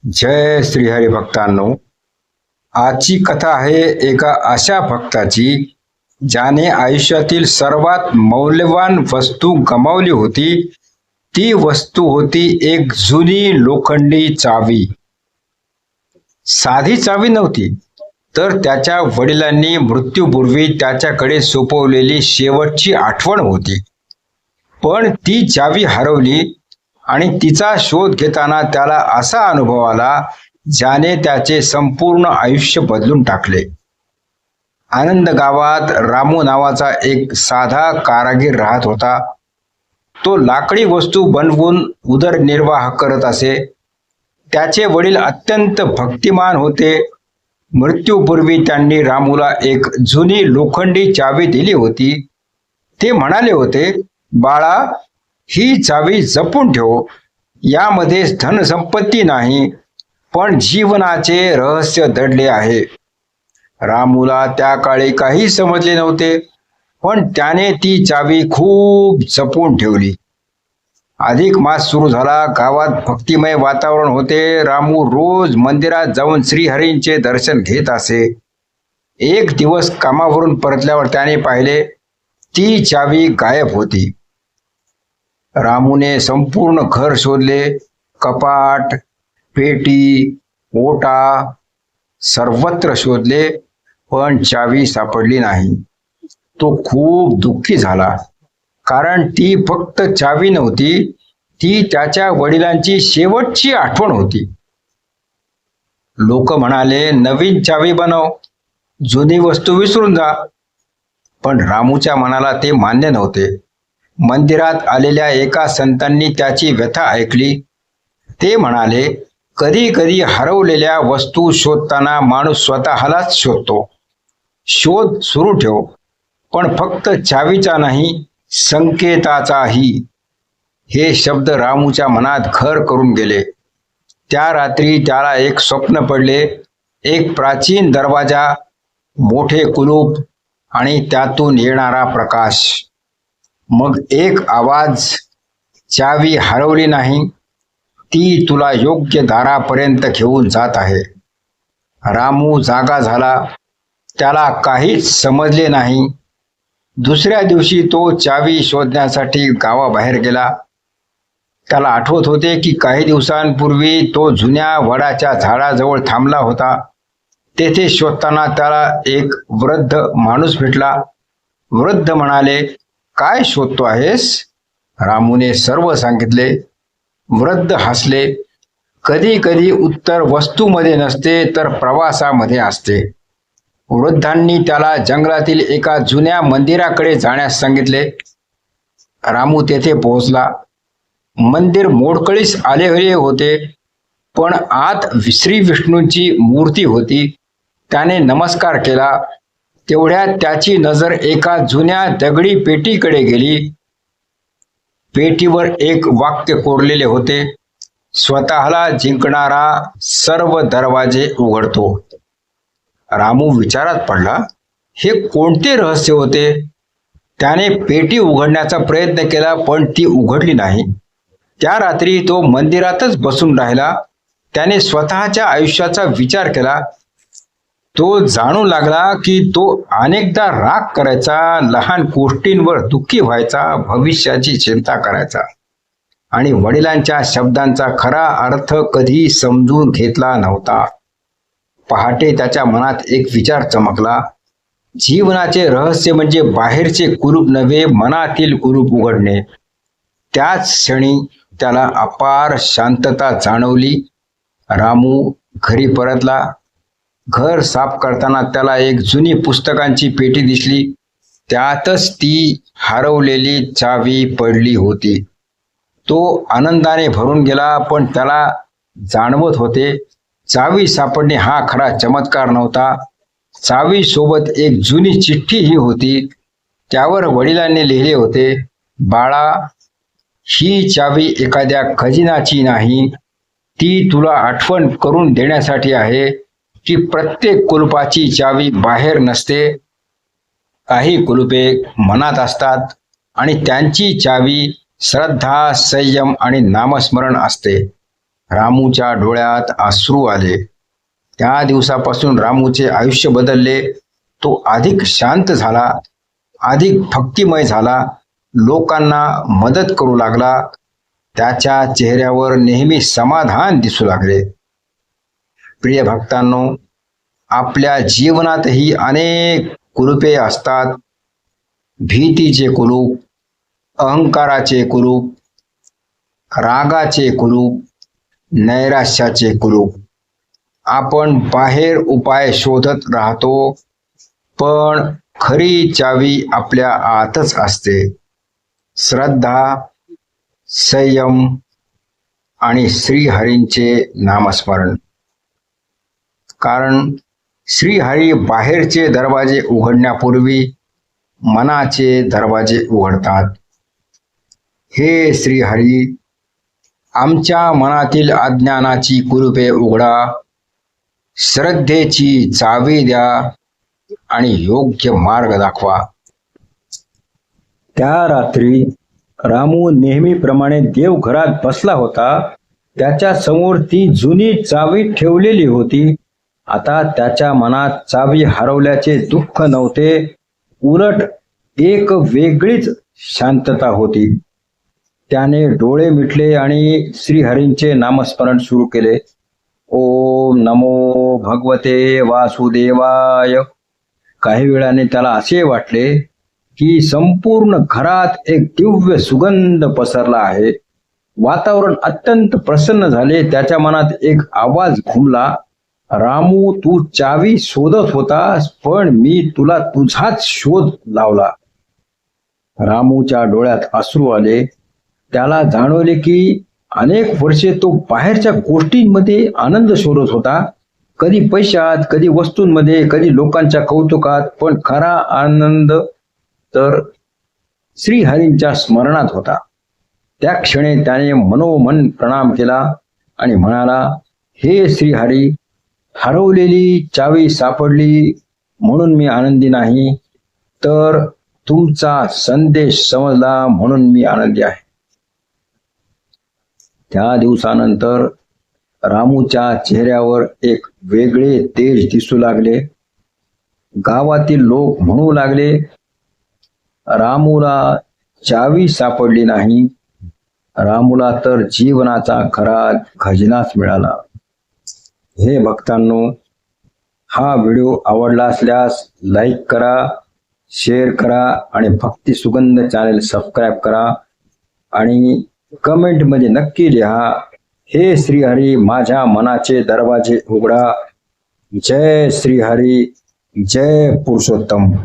जय श्रीहरी भक्तांनो, आजची कथा आहे एका अशा भक्ताची ज्याने आयुष्यातील सर्वात मौल्यवान वस्तू गमावली होती. ती वस्तू होती एक जुनी लोखंडी चावी. साधी चावी नव्हती, तर त्याच्या वडिलांनी मृत्यूपूर्वी त्याच्याकडे सोपवलेली शेवटची आठवण होती. पण ती चावी हरवली आणि तिचा शोध घेताना त्याला असा अनुभव आला ज्याने त्याचे संपूर्ण आयुष्य बदलून टाकले. आनंद गावात रामू नावाचा एक साधा कारागीर राहत होता. तो लाकडी वस्तू बनवून उदरनिर्वाह करत असे. त्याचे वडील अत्यंत भक्तिमान होते. मृत्यूपूर्वी त्यांनी रामूला एक जुनी लोखंडी चावी दिली होती. ते म्हणाले होते, बाळा, ही चावी जपून ठेव. यामध्ये धनसंपत्ती नाही, पण जीवनाचे रहस्य दडले आहे. रामूला त्या काळी काही समजले नव्हते, पण त्याने ती चावी खूप जपून ठेवली. अधिक मास सुरू झाला. गावात भक्तिमय वातावरण होते. रामू रोज मंदिरात जाऊन श्रीहरींचे दर्शन घेत असे. एक दिवस कामावरून परतल्यावर त्याने पाहिले, ती चावी गायब होती. रामूने संपूर्ण घर शोधले. कपाट, पेटी, ओटा सर्वत्र शोधले, पण चावी सापडली नाही. तो खूप दुःखी झाला, कारण ती फक्त चावी नव्हती, ती त्याच्या वडिलांची शेवटची आठवण होती. लोक म्हणाले, नवीन चावी बनव, जुनी वस्तू विसरून जा. पण रामूच्या मनाला ते मान्य नव्हते. मंदिरात आलेल्या एका संतांनी त्याची व्यथा ऐकली. ते म्हणाले, कधी कधी हरवलेल्या वस्तू शोधताना माणूस स्वतःलाच शोधतो. शोध सुरू ठेव, पण फक्त चावीचा नाही, संकेताचाही. हे शब्द रामूच्या मनात घर करून गेले. त्या रात्री त्याला एक स्वप्न पडले. एक प्राचीन दरवाजा, मोठे कुलूप आणि त्यातून येणारा प्रकाश. मग एक आवाज, चावी हरवली नाही, ती तुला योग्य दारापर्यंत घेऊन जात आहे. रामू जागा झाला. त्याला काहीच समजले नाही. दुसऱ्या दिवशी तो चावी शोधण्यासाठी गावाबाहेर गेला. त्याला आठवत होते की काही दिवसांपूर्वी तो जुन्या वडाच्या झाडाजवळ थांबला होता. तेथे शोधताना त्याला एक वृद्ध माणूस भेटला. वृद्ध म्हणाले, काय शोधतो आहेस? रामूने सर्व सांगितले. वृद्ध हसले. कधी कधी उत्तर वस्तूमध्ये नसते, तर प्रवासामध्ये असते. वृद्धांनी त्याला जंगलातील एका जुन्या मंदिराकडे जाण्यास सांगितले. रामू तेथे पोहोचला. मंदिर मोडकळीस आलेले होते, पण आत श्री विष्णूंची मूर्ती होती. त्याने नमस्कार केला. तेवढ्यात त्याची नजर एका जुन्या दगडी पेटीकडे गेली. पेटीवर एक वाक्य कोरलेले होते, स्वतःला जिंकणारा सर्व दरवाजे उघडतो. रामू विचारात पडला. हे कोणते रहस्य होते? त्याने पेटी उघडण्याचा प्रयत्न केला, पण ती उघडली नाही. त्या रात्री तो मंदिरातच बसून राहिला. त्याने स्वतःच्या आयुष्याचा विचार केला. तो जाणू लागला की तो अनेकदा राग करायचा, लहान गोष्टींवर दुःखी व्हायचा, भविष्याची चिंता करायचा आणि वडिलांच्या शब्दांचा खरा अर्थ कधी समजून घेतला नव्हता. पहाटे त्याच्या मनात एक विचार चमकला. जीवनाचे रहस्य म्हणजे बाहेरचे कुलूप नव्हे, मनातील कुलूप उघडणे. त्याच क्षणी त्याला अपार शांतता जाणवली. रामू घरी परतला. घर साफ करताना त्याला एक जुनी पुस्तकांची पेटी दिसली. त्यातच ती हरवलेली चावी पडली होती. तो आनंदाने भरून गेला, पण त्याला जाणवत होते, चावी सापडणे हा खरा चमत्कार नव्हता. चावी सोबत एक जुनी चिठ्ठीही होती. त्यावर वडिलांनी लिहिले होते, बाळा, ही चावी एखाद्या खजिनाची नाही, ती तुला आठवण करून देण्यासाठी आहे की प्रत्येक कुलपाची चावी बाहेर नसते. काही कुलुपे मनात असतात आणि त्यांची चावी श्रद्धा, संयम आणि नामस्मरण असते. रामूच्या डोळ्यात अश्रू आले. त्या दिवसापासून रामूचे आयुष्य बदलले. तो अधिक शांत झाला, अधिक भक्तिमय झाला, लोकांना मदत करू लागला. त्याच्या चेहऱ्यावर नेहमी समाधान दिसू लागले. प्रिय भक्तांनो, आपल्या जीवनातही अनेक कुलुपे असतात. भीतीचे कुलूप, अहंकाराचे कुलूप, रागाचे कुलूप, नैराश्याचे कुलूप. आपण बाहेर उपाय शोधत राहतो, पण खरी चावी आपल्या आतच असते. श्रद्धा, संयम आणि श्रीहरींचे नामस्मरण. कारण श्रीहरी बाहेरचे दरवाजे उघडण्यापूर्वी मनाचे दरवाजे उघडतात. हे श्रीहरी, आमच्या मनातील अज्ञानाची कुलुपे उघडा, श्रद्धेची चावी द्या आणि योग्य मार्ग दाखवा. त्या रात्री रामू नेहमीप्रमाणे देवघरात बसला होता. त्याच्या समोर ती जुनी चावी ठेवलेली होती. आता त्याच्या मनात चावी हरवल्याचे दुःख नव्हते, उलट एक वेगळीच शांतता होती. त्याने डोळे मिटले आणि श्रीहरींचे नामस्मरण सुरू केले. ओम नमो भगवते वासुदेवाय. काही वेळाने त्याला असे वाटले की संपूर्ण घरात एक दिव्य सुगंध पसरला आहे. वातावरण अत्यंत प्रसन्न झाले. त्याच्या मनात एक आवाज घुमला, रामू, तू चावी शोधत होतास, पण मी तुला तुझाच शोध लावला. रामूच्या डोळ्यात अश्रू आले. त्याला जाणवले की अनेक वर्षे तो बाहेरच्या गोष्टींमध्ये आनंद शोधत होता, कधी पैशात, कधी वस्तूंमध्ये, कधी लोकांच्या कौतुकात, पण खरा आनंद तर श्रीहरींच्या स्मरणात होता. त्या क्षणी त्याने मनोमन प्रणाम केला आणि म्हणाला, हे श्रीहरी, हरवलेली चावी सापडली म्हणून मी आनंदी नाही, तर तुमचा संदेश समजला म्हणून मी आनंदी आहे. त्या दिवसानंतर रामूच्या चेहऱ्यावर एक वेगळे तेज दिसू लागले. गावातील लोक म्हणू लागले, रामूला चावी सापडली नाही, रामूला तर जीवनाचा खरा खजिनाच मिळाला. हे भक्तांनो, हा व्हिडिओ आवडला असल्यास लाईक करा, शेअर करा आणि भक्ती सुगंध चॅनल सबस्क्राईब करा आणि कमेंटमध्ये नक्की लिहा, हे श्रीहरी, माझ्या मनाचे दरवाजे उघडा. जय श्रीहरी, जय पुरुषोत्तम.